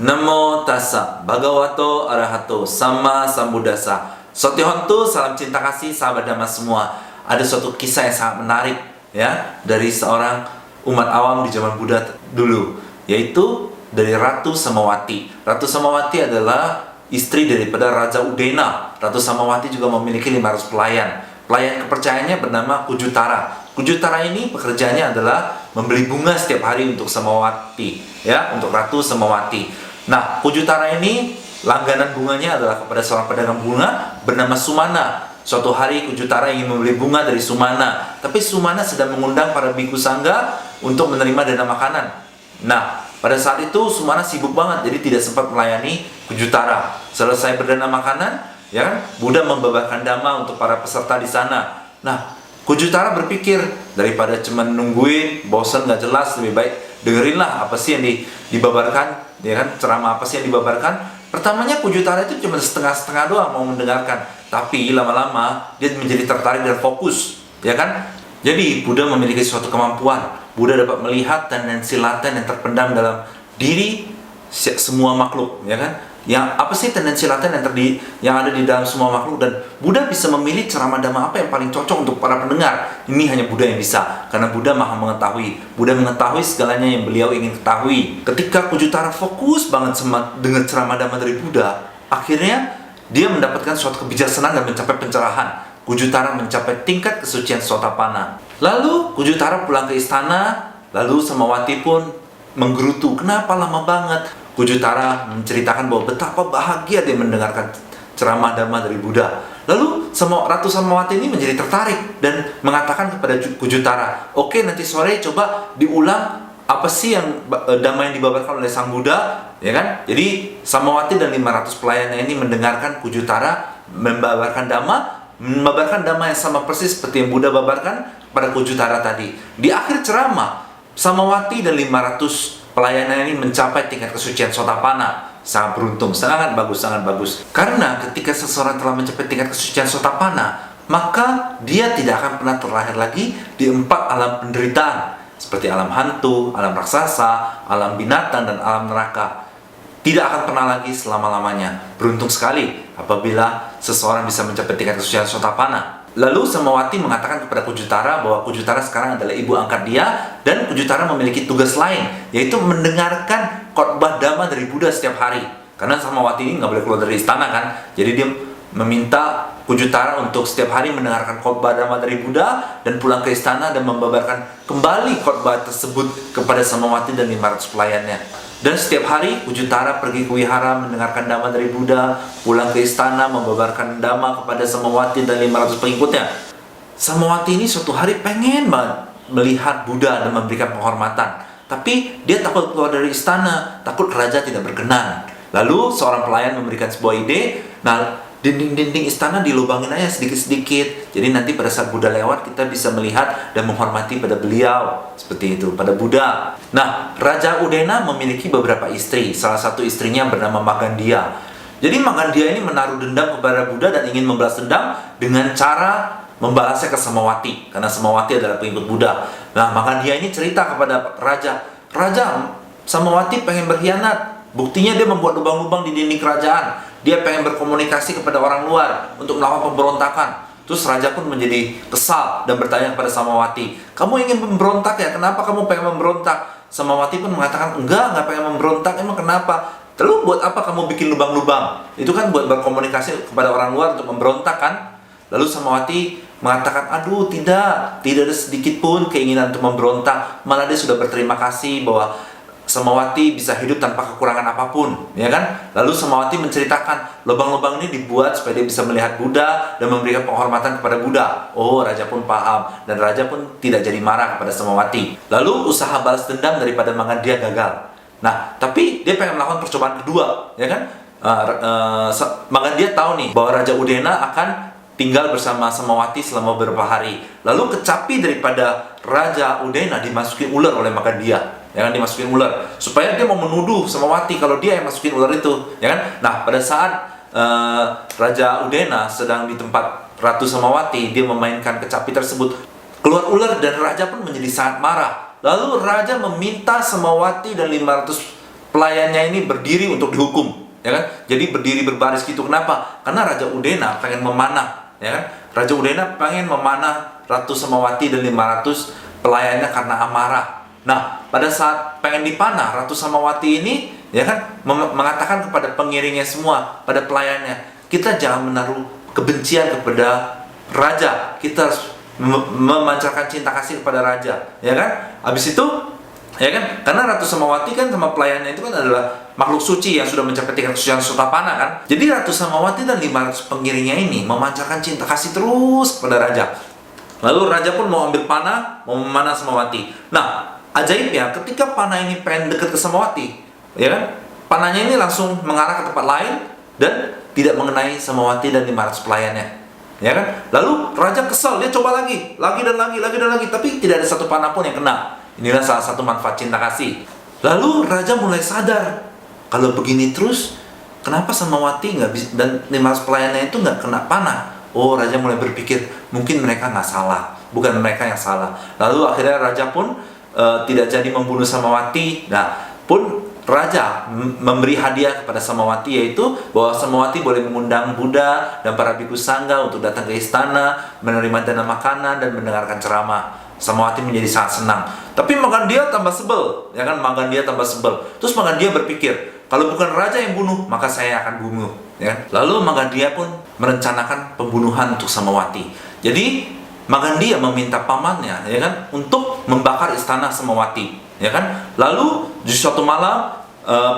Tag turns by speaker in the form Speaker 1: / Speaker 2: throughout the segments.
Speaker 1: Namo tassa bhagavato arahato sama sambuddhassa. Sotihontu, salam cinta kasih sahabat Dhamma semua. Ada suatu kisah yang sangat menarik ya dari seorang umat awam di zaman Buddha dulu, yaitu dari Ratu Samawati. Ratu Samawati adalah istri daripada Raja Udena. Ratu Samawati juga memiliki 500 pelayan. Pelayan kepercayaannya bernama Kujutara. Kujutara ini pekerjaannya adalah membeli bunga setiap hari untuk Samawati, ya, untuk Ratu Samawati. Nah, Kujutara ini langganan bunganya adalah kepada seorang pedagang bunga bernama Sumana. Suatu hari Kujutara ingin membeli bunga dari Sumana, tapi Sumana sedang mengundang para bhikkhu sangga untuk menerima dana makanan. Nah, pada saat itu Sumana sibuk banget, jadi tidak sempat melayani Kujutara. Selesai berdana makanan, ya kan, Buddha membabarkan dhamma untuk para peserta di sana. Nah, Kujutara berpikir, daripada cuma nungguin, bosan nggak jelas, lebih baik dengerinlah apa sih yang dibabarkan, ya kan, ceramah apa sih yang dibabarkan. Pertamanya Kujutara itu cuma setengah-setengah doang mau mendengarkan, tapi lama-lama dia menjadi tertarik dan fokus, ya kan. Jadi Buddha memiliki suatu kemampuan. Buddha dapat melihat tendensi laten yang terpendam dalam diri semua makhluk, ya kan. Yang apa sih tendensi laten yang ada di dalam semua makhluk, dan Buddha bisa memilih ceramah dhamma apa yang paling cocok untuk para pendengar. Ini hanya Buddha yang bisa, karena Buddha maha mengetahui. Buddha mengetahui segalanya yang beliau ingin ketahui. Ketika Kujutara fokus banget dengan ceramah dhamma dari Buddha, akhirnya dia mendapatkan suatu kebijaksanaan dan mencapai pencerahan. Kujutara mencapai tingkat kesucian Sotapanna. Lalu Kujutara pulang ke istana, lalu Samawati pun menggerutu, kenapa lama banget? Kujutara menceritakan bahwa betapa bahagia dia mendengarkan ceramah dhamma dari Buddha. Lalu Ratu Samawati ini menjadi tertarik dan mengatakan kepada Kujutara, oke, nanti sore coba diulang apa sih yang dhamma yang dibabarkan oleh Sang Buddha, ya kan? Jadi Samawati dan 500 pelayannya ini mendengarkan Kujutara membabarkan dhamma yang sama persis seperti yang Buddha babarkan pada Kujutara tadi. Di akhir ceramah, Samawati dan 500 pelayanan ini mencapai tingkat kesucian Sotapanna. Sangat beruntung, sangat bagus. Karena ketika seseorang telah mencapai tingkat kesucian Sotapanna, maka dia tidak akan pernah terlahir lagi di 4 alam penderitaan, seperti alam hantu, alam raksasa, alam binatang, dan alam neraka. Tidak akan pernah lagi selama-lamanya. Beruntung sekali apabila seseorang bisa mencapai tingkat kesucian Sotapanna. Lalu Samawati mengatakan kepada Kujutara bahwa Kujutara sekarang adalah ibu angkat dia, dan Kujutara memiliki tugas lain, yaitu mendengarkan khotbah dhamma dari Buddha setiap hari. Karena Samawati ini nggak boleh keluar dari istana kan, jadi dia meminta Kujutara untuk setiap hari mendengarkan khotbah dhamma dari Buddha dan pulang ke istana dan membabarkan kembali khotbah tersebut kepada Samawati dan 500 pelayannya. Dan setiap hari Kujutara pergi ke wihara mendengarkan dhamma dari Buddha, pulang ke istana membabarkan dhamma kepada Samawati dan 500 pengikutnya. Samawati ini suatu hari pengen banget melihat Buddha dan memberikan penghormatan, tapi dia takut keluar dari istana, takut raja tidak berkenan. Lalu seorang pelayan memberikan sebuah ide, nah, dinding-dinding istana dilubangin aja sedikit-sedikit. Jadi nanti pada saat Buddha lewat, kita bisa melihat dan menghormati pada beliau. Seperti itu, pada Buddha. Nah, Raja Udena memiliki beberapa istri. Salah satu istrinya bernama Magandia. Jadi Magandia ini menaruh dendam kepada Buddha dan ingin membalas dendam dengan cara membalasnya ke Samawati. Karena Samawati adalah pengikut Buddha. Nah, Magandia ini cerita kepada Raja, Raja, Samawati pengen berkhianat. Buktinya dia membuat lubang-lubang di dinding kerajaan. Dia pengen berkomunikasi kepada orang luar untuk melakukan pemberontakan. Terus raja pun menjadi kesal dan bertanya kepada Samawati, kamu ingin memberontak ya? Kenapa kamu pengen memberontak? Samawati pun mengatakan, enggak pengen memberontak. Emang kenapa? Lalu buat apa kamu bikin lubang-lubang? Itu kan buat berkomunikasi kepada orang luar untuk memberontak kan? Lalu Samawati mengatakan, aduh, tidak ada sedikit pun keinginan untuk memberontak. Malah dia sudah berterima kasih bahwa Samawati bisa hidup tanpa kekurangan apapun, ya kan? Lalu Samawati menceritakan lubang-lubang ini dibuat supaya dia bisa melihat Buddha dan memberikan penghormatan kepada Buddha. Oh, raja pun paham, dan raja pun tidak jadi marah kepada Samawati. Lalu usaha balas dendam daripada Magandia gagal. Nah, tapi dia pengen melakukan percobaan kedua, ya kan? Magandia tahu nih bahwa Raja Udena akan tinggal bersama Samawati selama beberapa hari. Lalu kecapi daripada Raja Udena dimasukin ular oleh Magandia. Ya kan, dimasukin ular supaya dia mau menuduh Samawati kalau dia yang masukin ular itu, ya kan? Nah, pada saat Raja Udena sedang di tempat Ratu Samawati, dia memainkan kecapi tersebut, keluar ular dan raja pun menjadi sangat marah. Lalu raja meminta Samawati dan 500 pelayannya ini berdiri untuk dihukum, ya kan? Jadi berdiri berbaris gitu. Kenapa? Karena Raja Udena pengen memanah, ya kan? Raja Udena pengen memanah Ratu Samawati dan 500 pelayannya karena amarah. Nah, pada saat pengen dipanah, Ratu Samawati ini, ya kan, mengatakan kepada pengiringnya semua, pada pelayannya, kita jangan menaruh kebencian kepada raja. Kita harus memancarkan cinta kasih kepada raja, ya kan? Habis itu, ya kan? Karena Ratu Samawati kan sama pelayannya itu kan adalah makhluk suci yang sudah mencapai tingkat kesucian Sutapana kan. Jadi Ratu Samawati dan 500 pengiringnya ini memancarkan cinta kasih terus kepada raja. Lalu raja pun mau ambil panah, mau memanah Samawati. Nah, ajaibnya ketika panah ini pengen dekat ke Samawati, ya kan? Panahnya ini langsung mengarah ke tempat lain dan tidak mengenai Samawati dan 500 pelayannya. Ya kan? Lalu raja kesal, dia coba lagi dan lagi, tapi tidak ada satu panah pun yang kena. Inilah salah satu manfaat cinta kasih. Lalu raja mulai sadar, kalau begini terus, kenapa Samawati nggak bisa dan 500 pelayannya itu nggak kena panah? Oh, raja mulai berpikir, mungkin mereka nggak salah, bukan mereka yang salah. Lalu akhirnya raja pun tidak jadi membunuh Samawati. Nah, pun raja memberi hadiah kepada Samawati, yaitu bahwa Samawati boleh mengundang Buddha dan para bhikkhu sangga untuk datang ke istana, menerima dana makanan dan mendengarkan ceramah. Samawati menjadi sangat senang. Tapi Magandia tambah sebel, ya kan? Magandia tambah sebel. Terus Magandia berpikir, kalau bukan raja yang bunuh, maka saya akan bunuh, ya kan? Lalu Magandia pun merencanakan pembunuhan untuk Samawati. Jadi Magandia meminta pamannya, ya kan, untuk membakar istana Samawati, ya kan? Lalu di suatu malam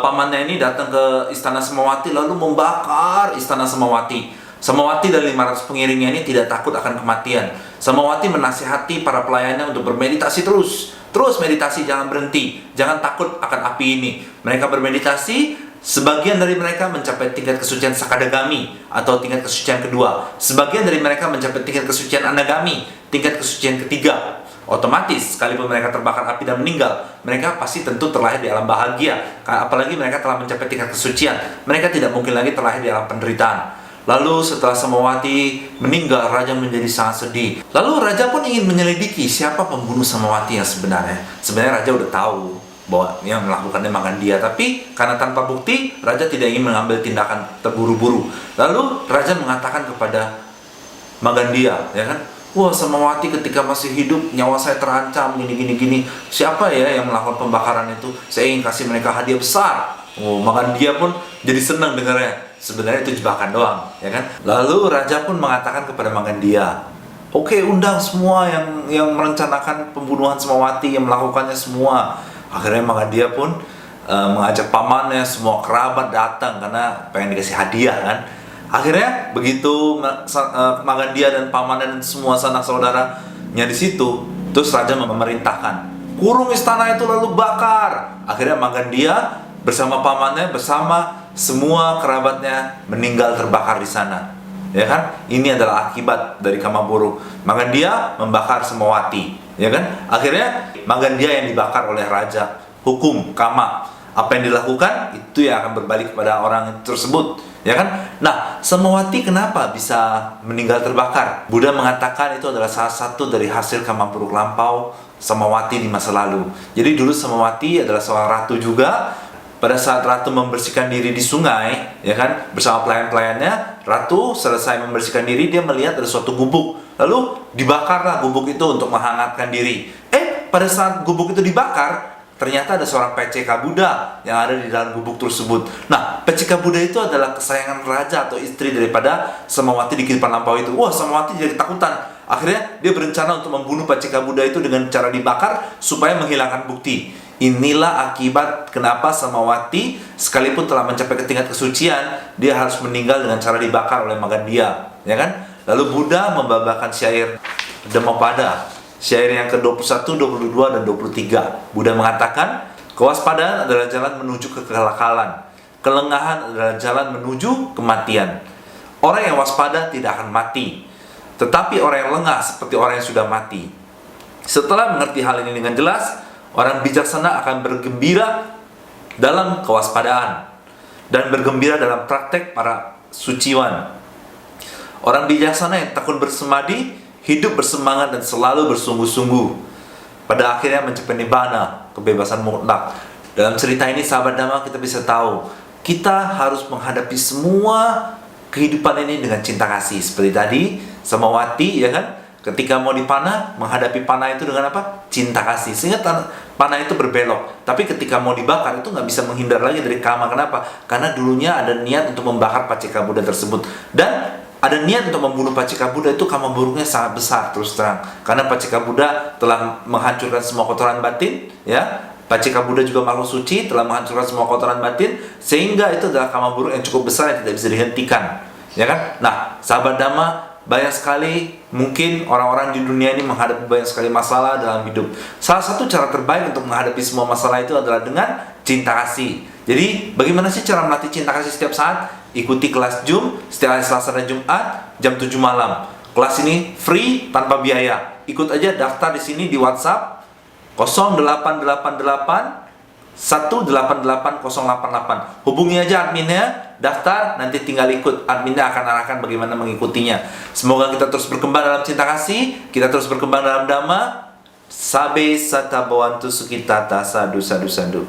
Speaker 1: pamannya ini datang ke istana Samawati lalu membakar istana Samawati. Samawati dan 500 pengiringnya ini tidak takut akan kematian. Samawati menasihati para pelayannya untuk bermeditasi terus meditasi, jangan berhenti, jangan takut akan api ini. Mereka bermeditasi, sebagian dari mereka mencapai tingkat kesucian Sakadagami atau tingkat kesucian kedua. Sebagian dari mereka mencapai tingkat kesucian Anagami, tingkat kesucian ketiga. Otomatis, sekalipun mereka terbakar api dan meninggal, mereka pasti tentu terlahir di alam bahagia. Apalagi mereka telah mencapai tingkat kesucian, mereka tidak mungkin lagi terlahir di alam penderitaan. Lalu setelah Samawati meninggal, raja menjadi sangat sedih. Lalu raja pun ingin menyelidiki siapa pembunuh Samawati yang sebenarnya. Sebenarnya raja udah tahu bahwa yang melakukannya Magandia, tapi karena tanpa bukti, raja tidak ingin mengambil tindakan terburu-buru. Lalu raja mengatakan kepada Magandia, ya kan, wah, Samawati ketika masih hidup, nyawa saya terancam, gini. Siapa ya yang melakukan pembakaran itu? Saya ingin kasih mereka hadiah besar. Oh, Magandia pun jadi senang dengarnya. Sebenarnya itu jebakan doang, ya kan? Lalu raja pun mengatakan kepada Magandia, oke, undang semua yang merencanakan pembunuhan Samawati, yang melakukannya semua. Akhirnya Magandia pun mengajak pamannya, semua kerabat datang karena pengen dikasih hadiah kan. Akhirnya begitu Magandia dan pamannya dan semua sanak saudaranya di situ, terus raja memerintahkan kurung istana itu lalu bakar. Akhirnya Magandia bersama pamannya, bersama semua kerabatnya meninggal terbakar di sana, ya kan? Ini adalah akibat dari Kamaburu. Magandia membakar Samawati, ya kan? Akhirnya Magandia yang dibakar oleh raja. Hukum Kama, apa yang dilakukan itu yang akan berbalik kepada orang tersebut, ya kan? Nah, Samawati kenapa bisa meninggal terbakar? Buddha mengatakan itu adalah salah satu dari hasil Kamaburu lampau Samawati di masa lalu. Jadi dulu Samawati adalah seorang ratu juga. Pada saat ratu membersihkan diri di sungai, ya kan, bersama pelayan-pelayannya, ratu selesai membersihkan diri, dia melihat ada suatu gubuk. Lalu dibakarlah gubuk itu untuk menghangatkan diri. Pada saat gubuk itu dibakar, ternyata ada seorang PCK Buddha yang ada di dalam gubuk tersebut. Nah, PCK Buddha itu adalah kesayangan raja atau istri daripada Samawati di kehidupan lampau itu. Wah, Samawati jadi takutan. Akhirnya dia berencana untuk membunuh PCK Buddha itu dengan cara dibakar supaya menghilangkan bukti. Inilah akibat kenapa Samawati sekalipun telah mencapai ke tingkat kesucian, dia harus meninggal dengan cara dibakar oleh Magandia, ya kan? Lalu Buddha membabakan syair Dhammapada, syair yang ke-21, 22 dan 23. Buddha mengatakan, kewaspadaan adalah jalan menuju kekekalan, kelengahan adalah jalan menuju kematian. Orang yang waspada tidak akan mati, tetapi orang yang lengah seperti orang yang sudah mati. Setelah mengerti hal ini dengan jelas, orang bijaksana akan bergembira dalam kewaspadaan dan bergembira dalam praktek para suciwan. Orang bijaksana yang tekun bersemadi, hidup bersemangat dan selalu bersungguh-sungguh, pada akhirnya mencapai nibbana, kebebasan mutlak. Dalam cerita ini sahabat Dhamma kita bisa tahu, kita harus menghadapi semua kehidupan ini dengan cinta kasih. Seperti tadi sama Wati, ya kan? Ketika mau dipanah, menghadapi panah itu dengan apa? Cinta kasih. Sehingga panah itu berbelok. Tapi ketika mau dibakar itu nggak bisa menghindar lagi dari Kama. Kenapa? Karena dulunya ada niat untuk membakar Pacceka Buddha tersebut. Dan ada niat untuk membunuh Pacceka Buddha, itu karma buruknya sangat besar terus terang. Karena Pacceka Buddha telah menghancurkan semua kotoran batin, ya. Pacceka Buddha juga makhluk suci, telah menghancurkan semua kotoran batin, sehingga itu adalah karma buruk yang cukup besar yang tidak bisa dihentikan, ya kan? Nah, sahabat Dhamma, banyak sekali mungkin orang-orang di dunia ini menghadapi banyak sekali masalah dalam hidup. Salah satu cara terbaik untuk menghadapi semua masalah itu adalah dengan cinta kasih. Jadi, bagaimana sih cara melatih cinta kasih setiap saat? Ikuti kelas Zoom setiap hari Selasa dan Jumat jam 7 malam. Kelas ini free tanpa biaya. Ikut aja, daftar di sini di WhatsApp 0888 188 088. Hubungi aja adminnya, daftar, nanti tinggal ikut. Adminnya akan arahkan bagaimana mengikutinya. Semoga kita terus berkembang dalam cinta kasih, kita terus berkembang dalam Dhamma. Sabe sata bawantu sukitata sadu sadu sadu.